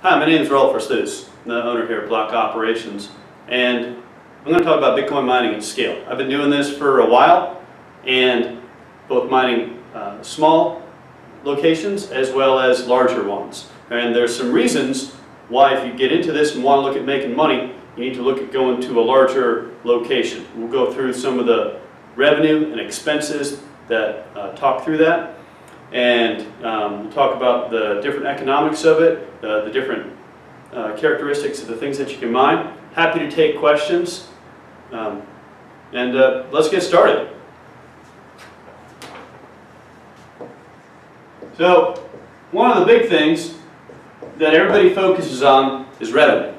Hi, my name is Rolf Versluis, the owner here at Block Operations, and I'm going to talk about Bitcoin mining at scale. I've been doing this for a while, and both mining small locations as well as larger ones. And there's some reasons why, if you get into this and want to look at making money, you need to look at going to a larger location. We'll go through some of the revenue and expenses that talk through that. And we'll talk about the different economics of it, the different characteristics of the things that you can mine. Happy to take questions. And let's get started. So, one of the big things that everybody focuses on is revenue.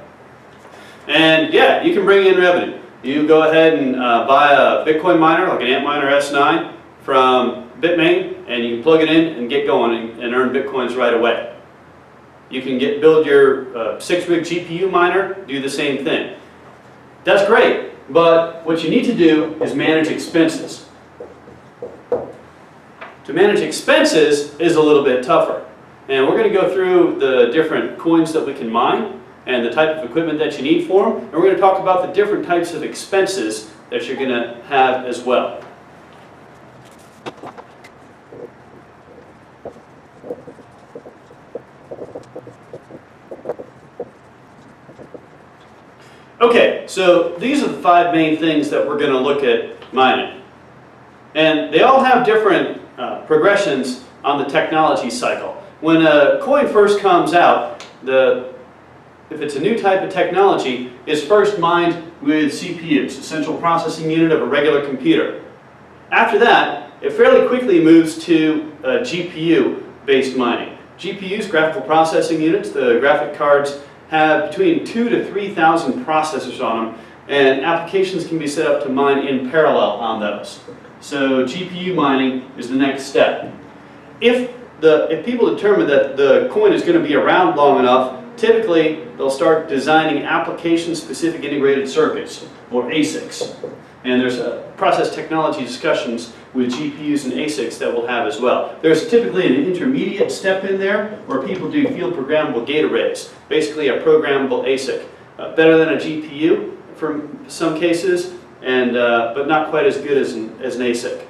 And yeah, you can bring in revenue. You go ahead and buy a Bitcoin miner, like an Antminer S9 from Bitmain, and you can plug it in and get going and earn Bitcoins right away. You can build your 6-rig GPU miner, do the same thing. That's great, but what you need to do is manage expenses. To manage expenses is a little bit tougher. And we're going to go through the different coins that we can mine and the type of equipment that you need for them. And we're going to talk about the different types of expenses that you're going to have as well. Okay, so these are the 5 main things that we're going to look at mining. And they all have different progressions on the technology cycle. When a coin first comes out, if it's a new type of technology, it's first mined with CPUs, a central processing unit of a regular computer. After that, it fairly quickly moves to GPU-based mining. GPUs, graphical processing units, the graphic cards, have between 2,000 to 3,000 processors on them, and applications can be set up to mine in parallel on those. So GPU mining is the next step. If people determine that the coin is going to be around long enough, typically they'll start designing application-specific integrated circuits, or ASICs. And there's process technology discussions with GPUs and ASICs that we'll have as well. There's typically an intermediate step in there where people do field programmable gate arrays, basically a programmable ASIC. Better than a GPU for some cases, and but not quite as good as an ASIC.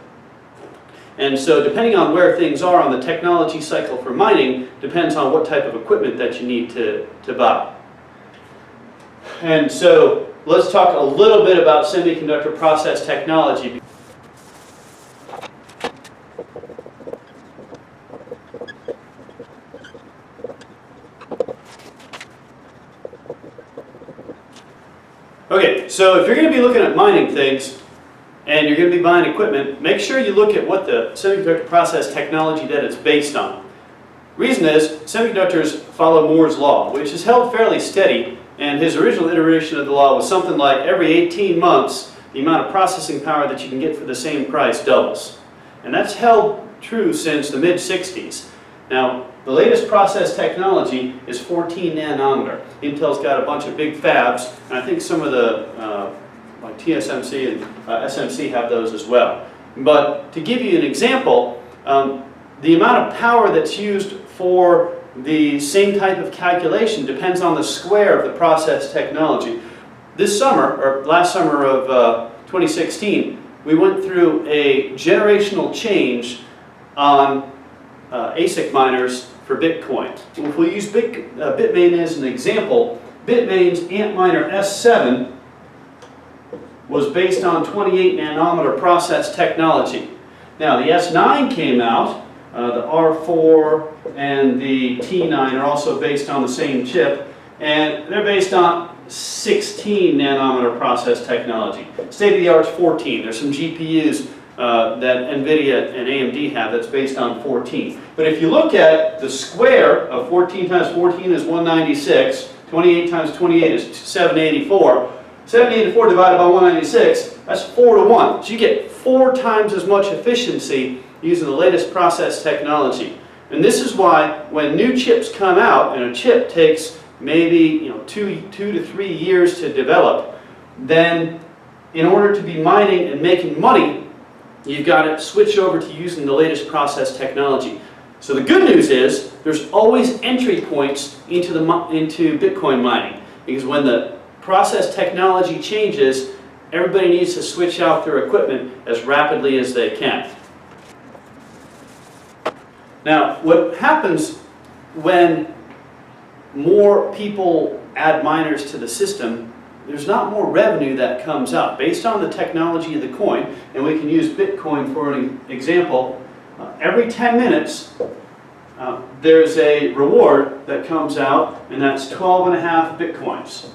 And so depending on where things are on the technology cycle for mining, depends on what type of equipment that you need to buy. And so let's talk a little bit about semiconductor process technology. Okay, so if you're going to be looking at mining things, and you're going to be buying equipment, make sure you look at what the semiconductor process technology that it's based on. Reason is, semiconductors follow Moore's law, which is held fairly steady, and his original iteration of the law was something like every 18 months, the amount of processing power that you can get for the same price doubles. And that's held true since the mid-60s. Now, the latest process technology is 14 nanometer. Intel's got a bunch of big fabs, and I think some of the like TSMC and SMC have those as well. But to give you an example, the amount of power that's used for the same type of calculation depends on the square of the process technology. This summer, or last summer of 2016, we went through a generational change on ASIC miners for Bitcoin. If we use Bitmain as an example, Bitmain's Antminer S7 was based on 28 nanometer process technology. Now the S9 came out, the R4 and the T9 are also based on the same chip, and they're based on 16 nanometer process technology. State of the art's 14. There's some GPUs that NVIDIA and AMD have that's based on 14. But if you look at the square of 14 times 14 is 196, 28 times 28 is 784. 784 divided by 196, that's 4 to 1. So you get 4 times as much efficiency using the latest process technology. And this is why when new chips come out, and a chip takes maybe 2 to 3 years to develop, then in order to be mining and making money, you've got to switch over to using the latest process technology. So the good news is there's always entry points into Bitcoin mining, because when the process technology changes, everybody needs to switch out their equipment as rapidly as they can. Now, what happens when more people add miners to the system, there's not more revenue that comes out. Based on the technology of the coin, and we can use Bitcoin for an example, every 10 minutes there's a reward that comes out, and that's 12.5 Bitcoins.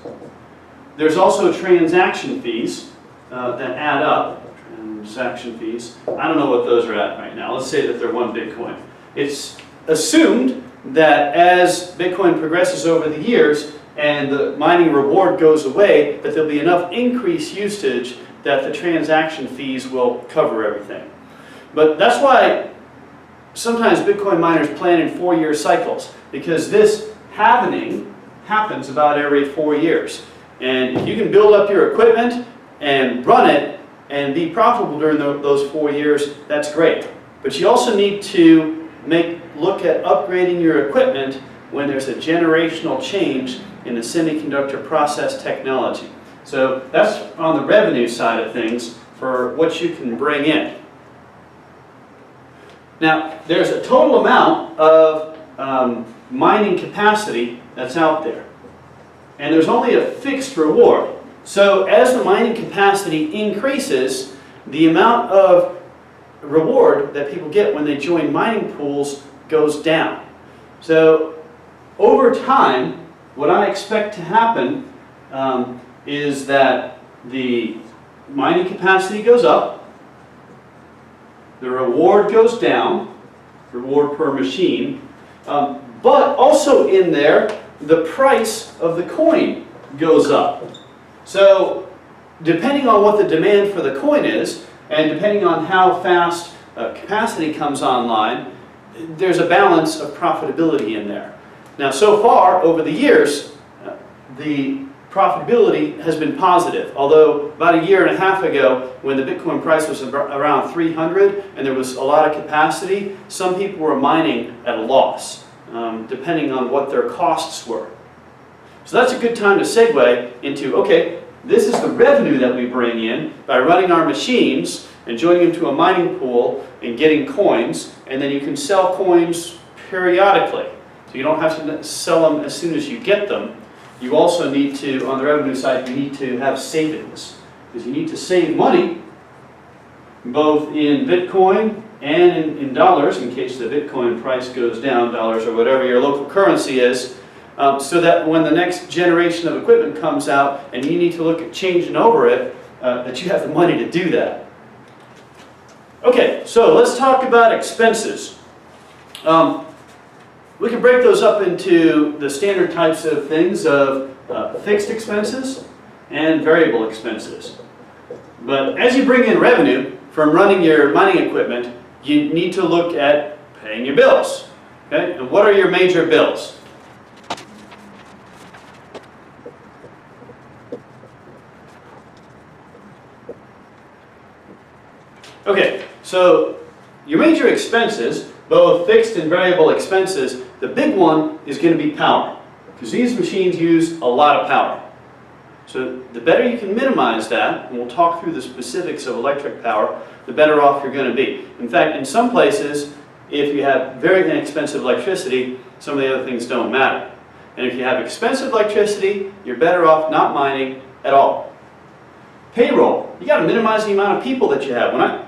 There's also transaction fees that add up. Transaction fees. I don't know what those are at right now. Let's say that they're 1 Bitcoin. It's assumed that as Bitcoin progresses over the years and the mining reward goes away, that there'll be enough increased usage that the transaction fees will cover everything. But that's why sometimes Bitcoin miners plan in 4-year cycles, because this halvening happens about every 4 years. And if you can build up your equipment and run it and be profitable during those 4 years, that's great. But you also need to look at upgrading your equipment when there's a generational change in the semiconductor process technology. So that's on the revenue side of things for what you can bring in. Now, there's a total amount of mining capacity that's out there. And there's only a fixed reward. So as the mining capacity increases, the amount of reward that people get when they join mining pools goes down. So over time, what I expect to happen is that the mining capacity goes up, the reward goes down, reward per machine, but also in there, the price of the coin goes up. So depending on what the demand for the coin is, and depending on how fast capacity comes online, there's a balance of profitability in there. Now, so far, over the years, the profitability has been positive. Although about 1.5 years ago, when the Bitcoin price was around 300 and there was a lot of capacity, some people were mining at a loss, depending on what their costs were. So that's a good time to segue into, okay, this is the revenue that we bring in by running our machines and joining them to a mining pool and getting coins, and then you can sell coins periodically. So you don't have to sell them as soon as you get them. You also need to, on the revenue side, you need to have savings, because you need to save money both in Bitcoin and in dollars, in case the Bitcoin price goes down, dollars or whatever your local currency is, so that when the next generation of equipment comes out and you need to look at changing over it, that you have the money to do that. Okay, so let's talk about expenses. We can break those up into the standard types of things of fixed expenses and variable expenses. But as you bring in revenue from running your mining equipment, you need to look at paying your bills. Okay? And what are your major bills? Okay, so your major expenses, both fixed and variable expenses, the big one is going to be power, because these machines use a lot of power. So the better you can minimize that, and we'll talk through the specifics of electric power, the better off you're going to be. In fact, in some places, if you have very inexpensive electricity, some of the other things don't matter. And if you have expensive electricity, you're better off not mining at all. Payroll, you got to minimize the amount of people that you have. When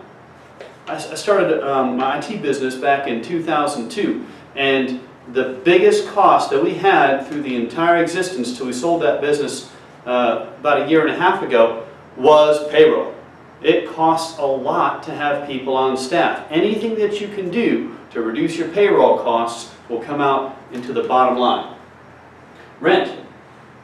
I started my IT business back in 2002, and the biggest cost that we had through the entire existence till we sold that business about 1.5 years ago was payroll. It costs a lot to have people on staff. Anything that you can do to reduce your payroll costs will come out into the bottom line. Rent.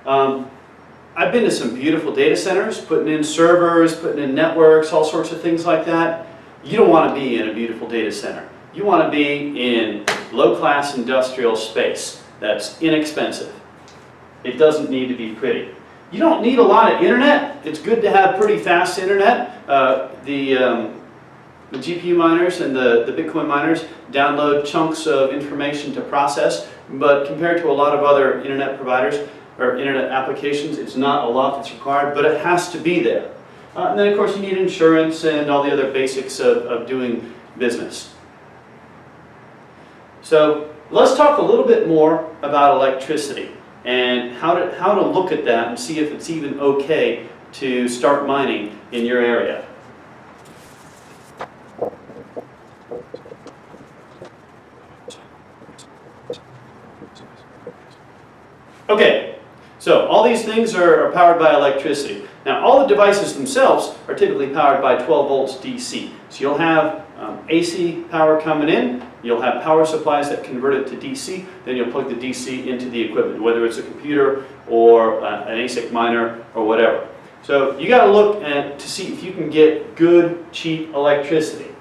I've been to some beautiful data centers, putting in servers, putting in networks, all sorts of things like that. You don't want to be in a beautiful data center. You want to be in low-class industrial space that's inexpensive. It doesn't need to be pretty. You don't need a lot of internet. It's good to have pretty fast internet. The The GPU miners and the Bitcoin miners download chunks of information to process, but compared to a lot of other internet providers or internet applications, it's not a lot that's required, but it has to be there. And then of course you need insurance and all the other basics of doing business. So let's talk a little bit more about electricity and how to look at that and see if it's even okay to start mining in your area. Okay, so all these things are powered by electricity. Now all the devices themselves are typically powered by 12 volts DC. So you'll have AC power coming in, you'll have power supplies that convert it to DC, then you'll plug the DC into the equipment, whether it's a computer or an ASIC miner or whatever. So you got to look to see if you can get good, cheap electricity.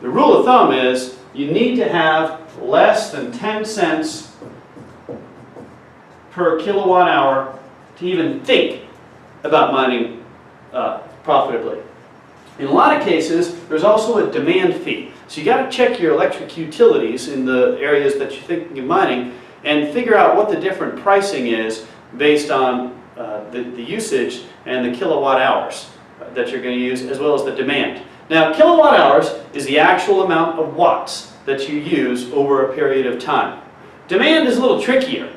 The rule of thumb is you need to have less than 10 cents per kilowatt hour to even think about mining profitably. In a lot of cases, there's also a demand fee. So you got to check your electric utilities in the areas that you're thinking of mining and figure out what the different pricing is based on the usage and the kilowatt hours that you're going to use, as well as the demand. Now, kilowatt hours is the actual amount of watts that you use over a period of time. Demand is a little trickier.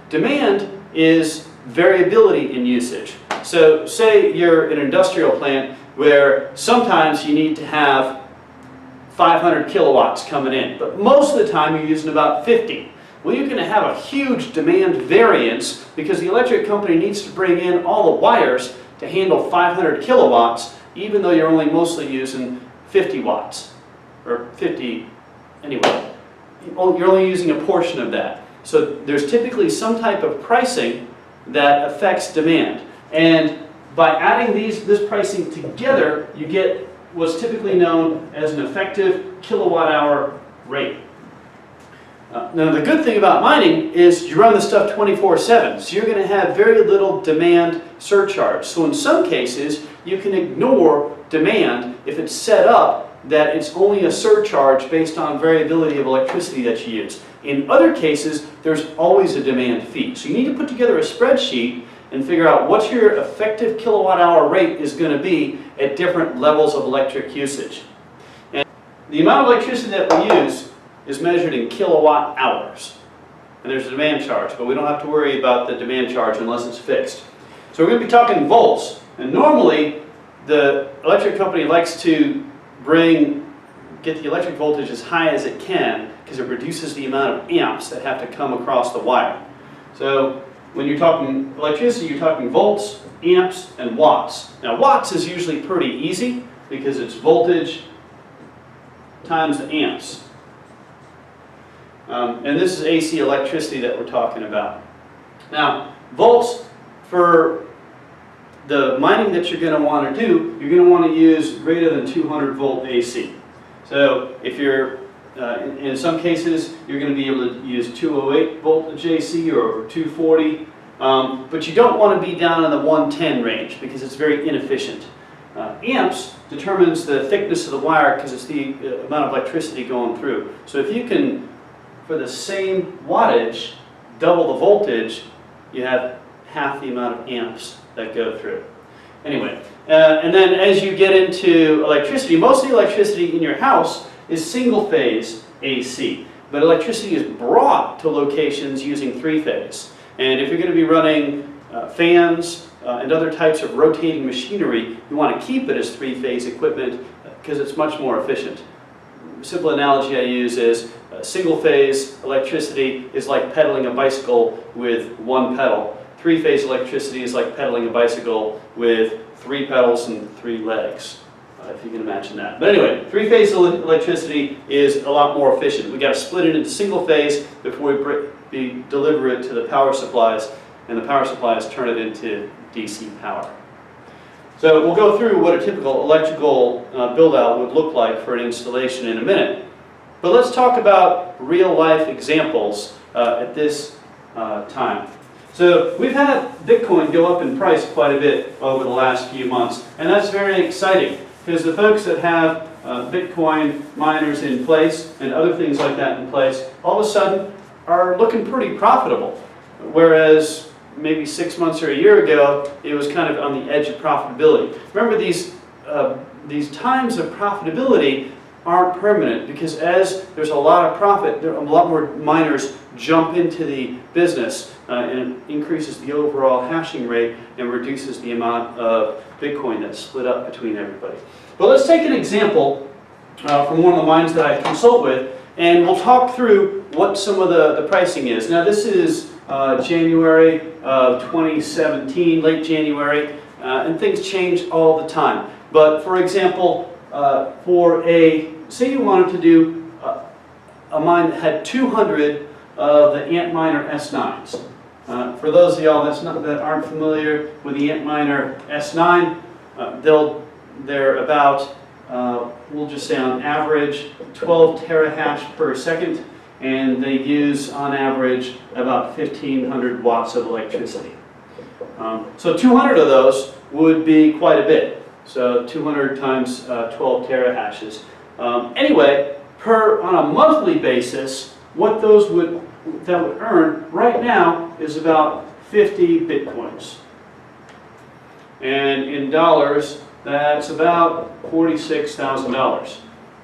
Demand is variability in usage. So say you're an industrial plant where sometimes you need to have 500 kilowatts coming in, but most of the time you're using about 50. Well, you're going to have a huge demand variance because the electric company needs to bring in all the wires to handle 500 kilowatts, even though you're only mostly using 50 watts, or 50 anyway. You're only using a portion of that. So there's typically some type of pricing that affects demand. And by adding this pricing together, you get what's typically known as an effective kilowatt hour rate. Now the good thing about mining is you run the stuff 24/7, so you're going to have very little demand surcharge. So in some cases, you can ignore demand if it's set up that it's only a surcharge based on variability of electricity that you use. In other cases, there's always a demand fee. So you need to put together a spreadsheet and figure out what your effective kilowatt hour rate is going to be at different levels of electric usage. And the amount of electricity that we use is measured in kilowatt hours. And there's a demand charge, but we don't have to worry about the demand charge unless it's fixed. So we're going to be talking volts. And normally, the electric company likes to get the electric voltage as high as it can because it reduces the amount of amps that have to come across the wire. So when you're talking electricity, you're talking volts, amps, and watts. Now watts is usually pretty easy because it's voltage times the amps. And this is AC electricity that we're talking about. Now volts, for the mining that you're going to want to do, you're going to want to use greater than 200 volt AC. So if you're, in some cases, you're going to be able to use 208 voltage AC or 240, but you don't want to be down in the 110 range because it's very inefficient. Amps determines the thickness of the wire because it's the amount of electricity going through. So if you can, for the same wattage, double the voltage, you have half the amount of amps that go through. Anyway, and then as you get into electricity, most of the electricity in your house is single-phase AC, but electricity is brought to locations using three-phase. And if you're going to be running fans and other types of rotating machinery, you want to keep it as three-phase equipment because it's much more efficient. A simple analogy I use is single-phase electricity is like pedaling a bicycle with one pedal. Three-phase electricity is like pedaling a bicycle with 3 pedals and 3 legs, if you can imagine that. But anyway, three-phase electricity is a lot more efficient. We've got to split it into single-phase before we deliver it to the power supplies, and the power supplies turn it into DC power. So we'll go through what a typical electrical build-out would look like for an installation in a minute. But let's talk about real-life examples at this time. So we've had Bitcoin go up in price quite a bit over the last few months, and that's very exciting because the folks that have Bitcoin miners in place and other things like that in place, all of a sudden are looking pretty profitable. Whereas maybe 6 months or a year ago, it was kind of on the edge of profitability. Remember, these times of profitability aren't permanent, because as there's a lot of profit, a lot more miners jump into the business, and it increases the overall hashing rate and reduces the amount of Bitcoin that's split up between everybody. But let's take an example from one of the mines that I consult with, and we'll talk through what some of the pricing is. Now, this is January of 2017, late January, and things change all the time. But for example, say you wanted to do a mine that had 200 of the Antminer S9s. For those of y'all that aren't familiar with the Antminer S9, they're about, we'll just say on average, 12 terahash per second, and they use on average about 1,500 watts of electricity. So 200 of those would be quite a bit. So 200 times 12 terahashes. Anyway, on a monthly basis, what those would earn right now is about 50 Bitcoins. And in dollars, that's about $46,000.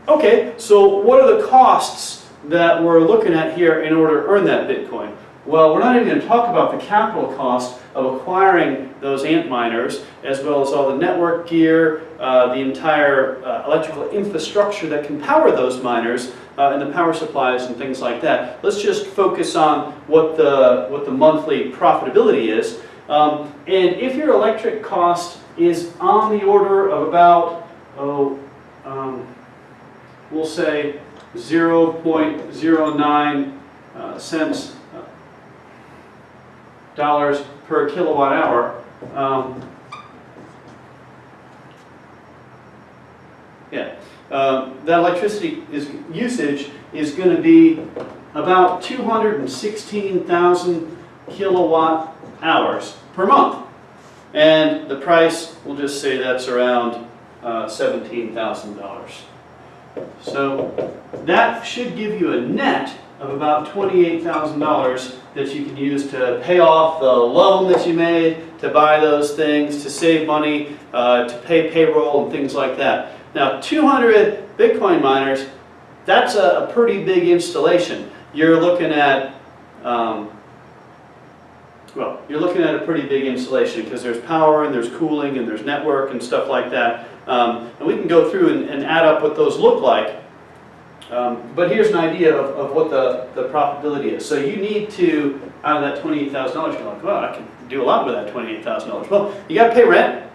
Okay, so what are the costs that we're looking at here in order to earn that Bitcoin? Well, we're not even going to talk about the capital cost of acquiring those Antminers, as well as all the network gear, the entire electrical infrastructure that can power those miners, and the power supplies and things like that. Let's just focus on what the monthly profitability is. And if your electric cost is on the order of about, we'll say 0.09 cents dollars per kilowatt hour. That electricity usage is going to be about 216,000 kilowatt hours per month. And the price, we'll just say that's around $17,000. So that should give you a net of about $28,000 that you can use to pay off the loan that you made, to buy those things, to save money, to pay payroll and things like that. Now, 200 Bitcoin miners, that's a pretty big installation. You're looking at, you're looking at a pretty big installation, because there's power and there's cooling and there's network and stuff like that. And we can go through and add up what those look like. But here's an idea of what the profitability is. So you need to, out of that $28,000, you're like, well, I can do a lot with that $28,000. Well, you got to pay rent,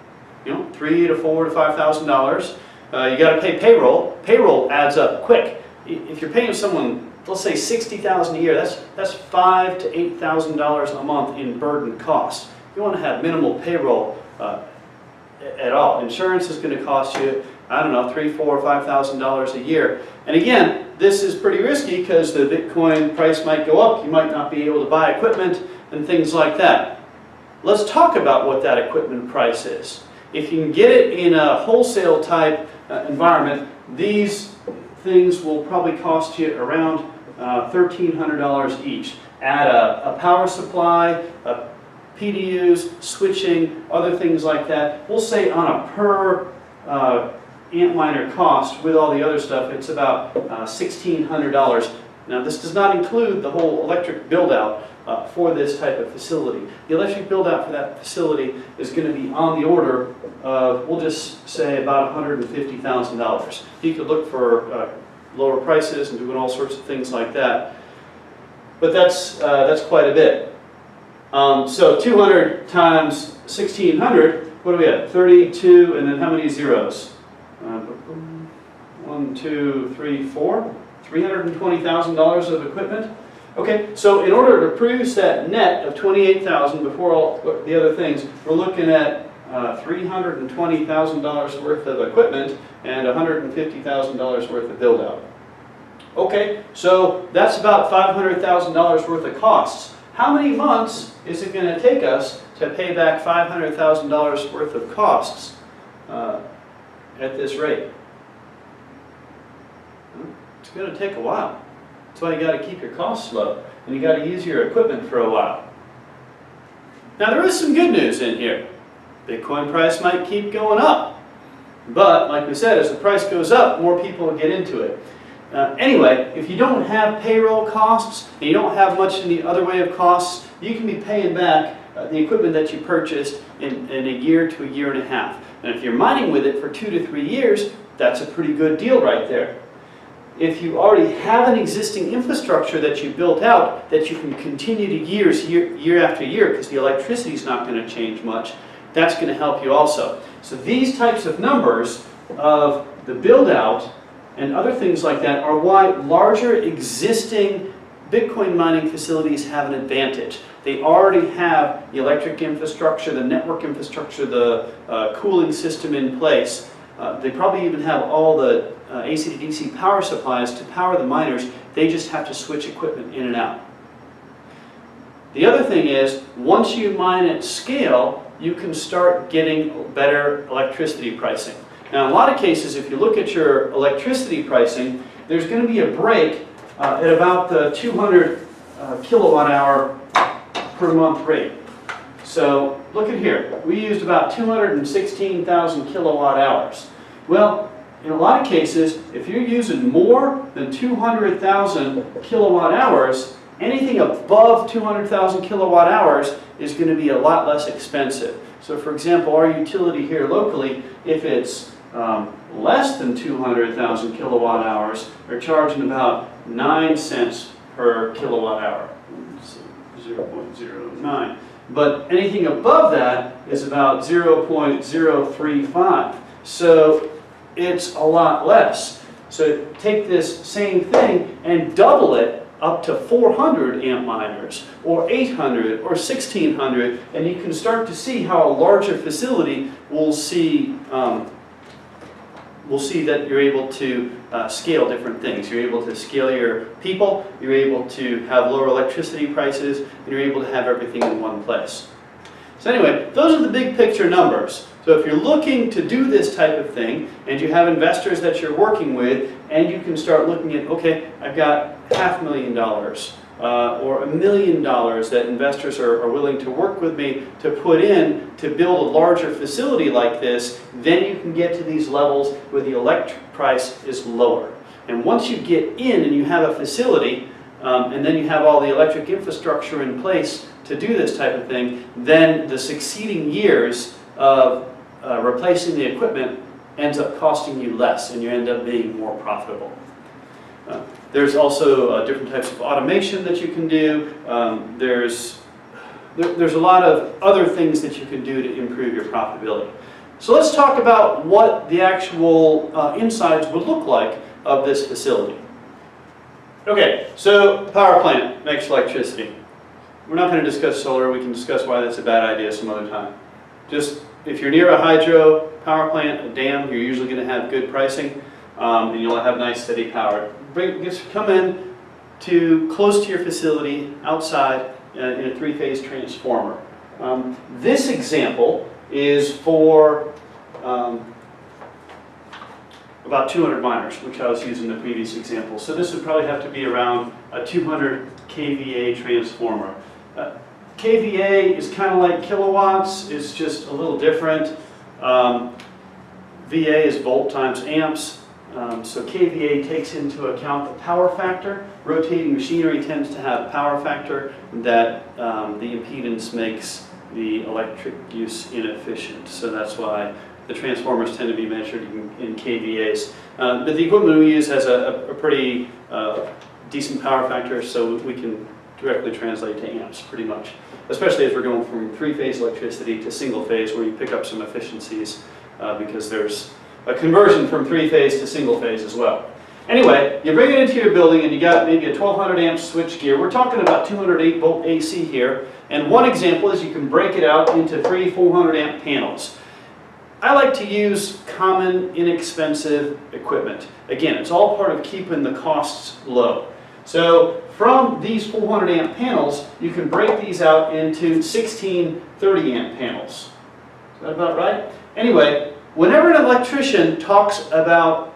$3,000 to $4,000 to $5,000. You got to pay payroll. Payroll adds up quick. If you're paying someone, let's say $60,000 a year, that's $5,000 to $8,000 a month in burden costs. You want to have minimal payroll at all. Insurance is going to cost you, I don't know, $3,000, $4,000, $5,000 a year. And again, this is pretty risky because the Bitcoin price might go up. You might not be able to buy equipment and things like that. Let's talk about what that equipment price is. If you can get it in a wholesale type environment, these things will probably cost you around $1,300 each. Add a power supply, PDUs, switching, other things like that. We'll say on a per Antminer cost with all the other stuff, it's about $1,600. Now, this does not include the whole electric build-out for this type of facility. The electric build-out for that facility is going to be on the order of, we'll just say, about $150,000. You could look for lower prices and doing all sorts of things like that. But that's quite a bit. So 200 times 1,600, what do we have? 32, and then how many zeros? 1, 2, 3, 4. $320,000 of equipment. Okay, so in order to produce that net of $28,000 before all the other things, we're looking at $320,000 worth of equipment and $150,000 worth of build-out. Okay, so that's about $500,000 worth of costs. How many months is it going to take us to pay back $500,000 worth of costs at this rate? going to take a while. That's why you got to keep your costs low, and you got to use your equipment for a while. Now there is some good news in here. Bitcoin price might keep going up, but like we said, as the price goes up, more people will get into it. Anyway, if you don't have payroll costs and you don't have much in the other way of costs, you can be paying back the equipment that you purchased in a year to a year and a half. And if you're mining with it for 2 to 3 years, that's a pretty good deal right there. If you already have an existing infrastructure that you built out that you can continue to year after year, because the electricity is not going to change much, that's going to help you also. So these types of numbers of the build out and other things like that are why larger existing Bitcoin mining facilities have an advantage. They already have the electric infrastructure, the network infrastructure, the cooling system in place. They probably even have all the AC to DC power supplies to power the miners. They just have to switch equipment in and out. The other thing is, once you mine at scale, you can start getting better electricity pricing. Now, in a lot of cases, if you look at your electricity pricing, there's going to be a break at about the 200 kilowatt hour per month rate. So look at here. We used about 216,000 kilowatt hours. Well, in a lot of cases, if you're using more than 200,000 kilowatt hours, anything above 200,000 kilowatt hours is going to be a lot less expensive. So for example, our utility here locally, if it's less than 200,000 kilowatt hours, are charging about 9 cents per kilowatt hour. 0.09. But anything above that is about 0.035. So it's a lot less. So take this same thing and double it up to 400 amp miners, or 800, or 1600, and you can start to see how a larger facility will see that you're able to scale different things. You're able to scale your people, you're able to have lower electricity prices, and you're able to have everything in one place. So anyway, those are the big picture numbers. So if you're looking to do this type of thing, and you have investors that you're working with, and you can start looking at, okay, I've got $500,000 or $1 million that investors are willing to work with me to put in to build a larger facility like this, then you can get to these levels where the electric price is lower. And once you get in and you have a facility, and then you have all the electric infrastructure in place to do this type of thing, then the succeeding years of replacing the equipment ends up costing you less, and you end up being more profitable. There's also different types of automation that you can do. There's a lot of other things that you can do to improve your profitability. So let's talk about what the actual insides would look like of this facility. Okay, so power plant makes electricity. We're not going to discuss solar. We can discuss why that's a bad idea some other time. Just if you're near a hydro power plant, a dam, you're usually going to have good pricing, and you'll have nice steady power. Come in to close to your facility outside in a 3-phase transformer. This example is for about 200 miners, which I was using in the previous example. So this would probably have to be around a 200 kVA transformer. kVA is kind of like kilowatts, it's just a little different. VA is volt times amps. So kVA takes into account the power factor. Rotating machinery tends to have a power factor that the impedance makes the electric use inefficient. So that's why the transformers tend to be measured in kVAs. But the equipment we use has a pretty decent power factor, so we can directly translate to amps pretty much. Especially if we're going from 3-phase electricity to single-phase, where you pick up some efficiencies because there's a conversion from 3-phase to single-phase as well. Anyway, you bring it into your building and you got maybe a 1200 amp switch gear. We're talking about 208 volt AC here. And one example is you can break it out into 400 amp panels. I like to use common, inexpensive equipment. Again, it's all part of keeping the costs low. So from these 400 amp panels, you can break these out into 16 30 amp panels. Is that about right? Anyway, whenever an electrician talks about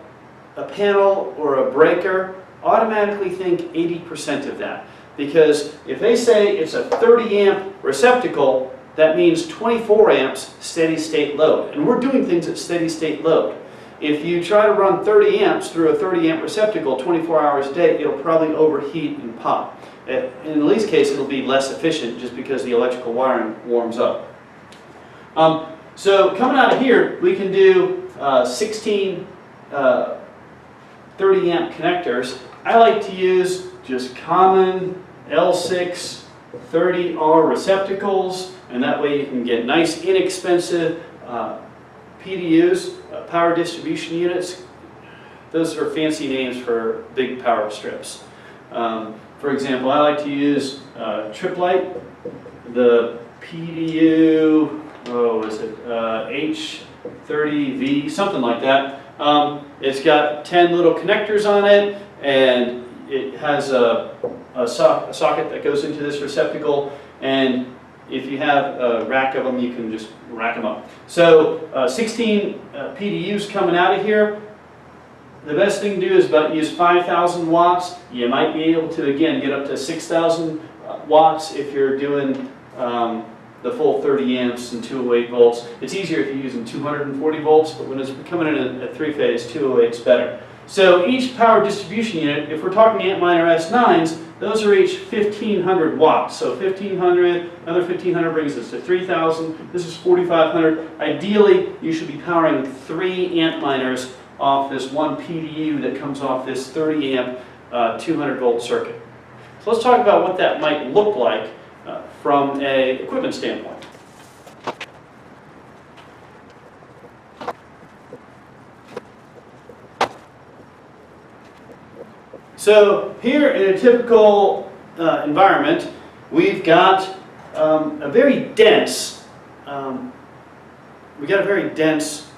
a panel or a breaker automatically think 80% of that. Because if they say it's a 30 amp receptacle, that means 24 amps steady state load. And we're doing things at steady state load. If you try to run 30 amps through a 30 amp receptacle 24 hours a day, it'll probably overheat and pop. In the least case, it'll be less efficient just because the electrical wiring warms up. So coming out of here, we can do 16 30 amp connectors. I like to use just common L6 30R receptacles, and that way you can get nice inexpensive PDUs, power distribution units. Those are fancy names for big power strips. For example, I like to use Tripp-Lite, the PDU, H30V, something like that. It's got 10 little connectors on it, and it has a socket that goes into this receptacle, and if you have a rack of them, you can just rack them up. So 16 PDUs coming out of here. The best thing to do is about use 5,000 watts. You might be able to, again, get up to 6,000 watts if you're doing the full 30 amps and 208 volts. It's easier if you're using 240 volts, but when it's coming in at three-phase, 208 is better. So each power distribution unit, if we're talking Antminer S9s, those are each 1,500 watts. So 1,500, another 1,500 brings us to 3,000. This is 4,500. Ideally, you should be powering 3 Antminers off this one PDU that comes off this 30 amp 200 volt circuit. So let's talk about what that might look like from an equipment standpoint. So here in a typical environment, we've got a very dense Antminer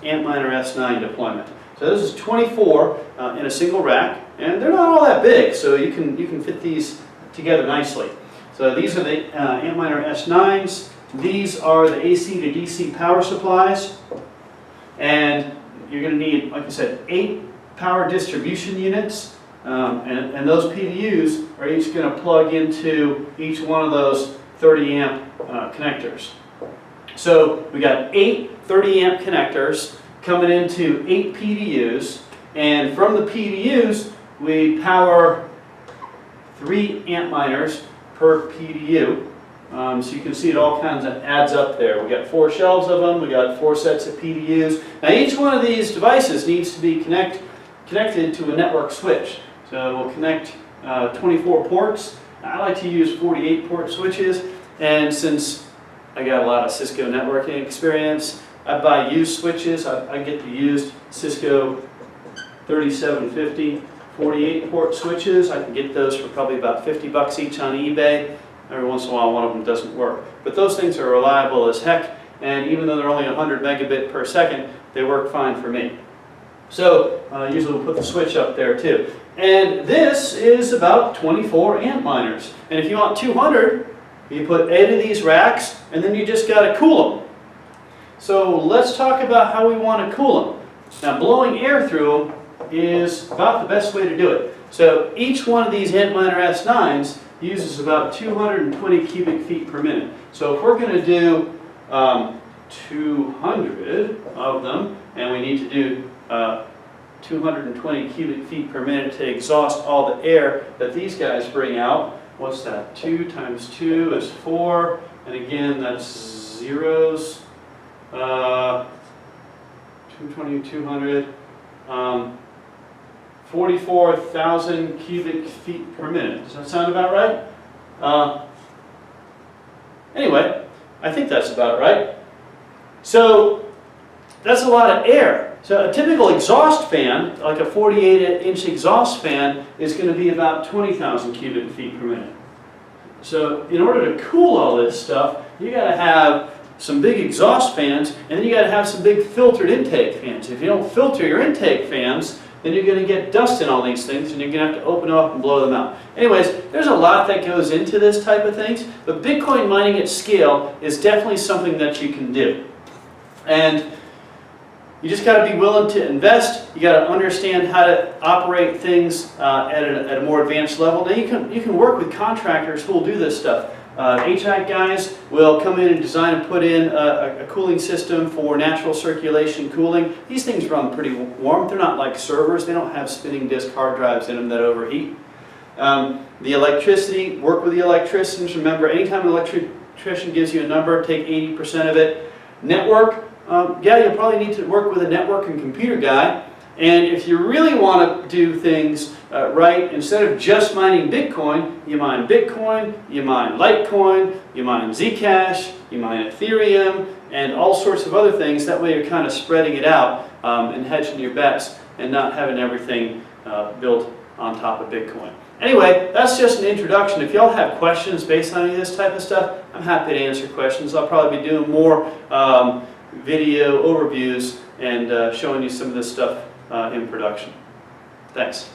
S9 deployment. So this is 24 in a single rack, and they're not all that big, so you can fit these together nicely. So these are the Antminer S9s. These are the AC to DC power supplies, and you're going to need, like I said, 8 power distribution units, and those PDUs are each going to plug into each one of those 30 amp connectors. So we got 8 30 amp connectors coming into 8 PDUs, and from the PDUs we power 3 Antminers per PDU. So you can see it all kinds of adds up there. We got 4 shelves of them, we got 4 sets of PDUs. Now each one of these devices needs to be connected to a network switch. So we'll connect 24 ports. I like to use 48 port switches, and since I got a lot of Cisco networking experience, I buy used switches. I get the used Cisco 3750 48 port switches. I can get those for probably about 50 bucks each on eBay. Every once in a while one of them doesn't work. But those things are reliable as heck, and even though they're only 100 megabit per second, they work fine for me. So usually we'll put the switch up there too. And this is about 24 Antminers. And if you want 200, you put 8 of these racks, and then you just got to cool them. So let's talk about how we want to cool them. Now blowing air through them is about the best way to do it. So each one of these Antminer S9s uses about 220 cubic feet per minute. So if we're going to do 200 of them, and we need to do 220 cubic feet per minute to exhaust all the air that these guys bring out, what's that? 2 times 2 is 4, and again that's zeros. 220, 200, 44,000 cubic feet per minute. Does that sound about right? Anyway, I think that's about right. So that's a lot of air. So a typical exhaust fan, like a 48-inch exhaust fan, is going to be about 20,000 cubic feet per minute. So in order to cool all this stuff, you got to have some big exhaust fans, and then you got to have some big filtered intake fans. If you don't filter your intake fans, then you're going to get dust in all these things, and you're going to have to open them up and blow them out. Anyways, there's a lot that goes into this type of things, but Bitcoin mining at scale is definitely something that you can do. And You just got to be willing to invest. You got to understand how to operate things at a more advanced level. Now you can work with contractors who will do this stuff. HVAC guys will come in and design and put in a cooling system for natural circulation cooling. These things run pretty warm. They're not like servers. They don't have spinning disk hard drives in them that overheat. The electricity, work with the electricians. Remember, anytime an electrician gives you a number, take 80% of it. Network, yeah, you'll probably need to work with a network and computer guy. And if you really want to do things right, instead of just mining Bitcoin, you mine Bitcoin, you mine Litecoin, you mine Zcash, you mine Ethereum, and all sorts of other things. That way you're kind of spreading it out and hedging your bets and not having everything built on top of Bitcoin. Anyway, that's just an introduction. If y'all have questions based on any of this type of stuff, I'm happy to answer questions. I'll probably be doing more video overviews and showing you some of this stuff in production. Thanks.